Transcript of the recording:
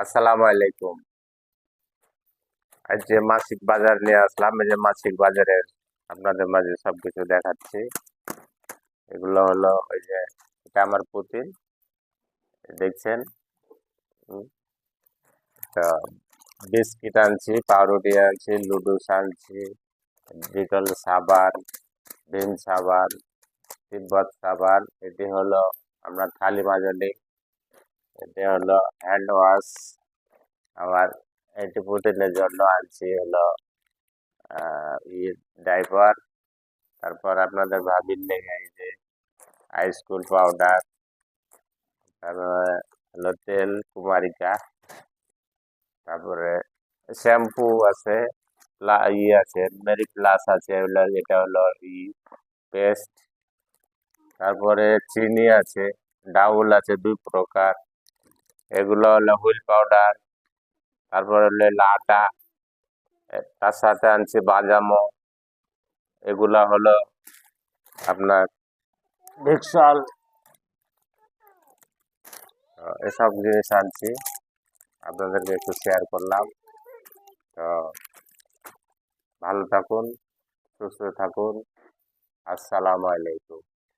আসসালামু আলাইকুম। আজ যে মাসিক বাজার নিয়ে আসলাম, এই যে মাসিক বাজারের আপনাদের মাঝে সবকিছু দেখাচ্ছি। এগুলো হলো ওই যে এটা আমার পুতিন, দেখছেন। হুম, তা বিস্কিট আনছি, পাউরুটি আনছি, লুডুস আনছি, ডিটল সাবান, ভিম সাবান, তিব্বত সাবান। এটি হলো আপনার থালি মাজনি, এটি হলো হ্যান্ড ওয়াশ। আবার এটি পুতিনের জন্য আনছি হলো ডাইপার। তারপর আপনাদের ভাবির লেগে এই যে আইসকুল পাউডার, তারপরে হলো তেল কুমারিকা, তারপরে শ্যাম্পু আছে, আছে মেরি প্লাস আছে, এটা হলো পেস্ট। তারপরে চিনি আছে, ডাউল আছে 2 প্রকার, এগুলো হলো হুইল পাউডার। তারপরে হলো আটা, তার সাথে আনছি বাদামও। এগুলা হলো আপনার ভিক্সল। এসব জিনিস আনছি, আপনাদেরকে একটু শেয়ার করলাম। তো ভালো থাকুন, সুস্থ থাকুন। আসসালামু আলাইকুম।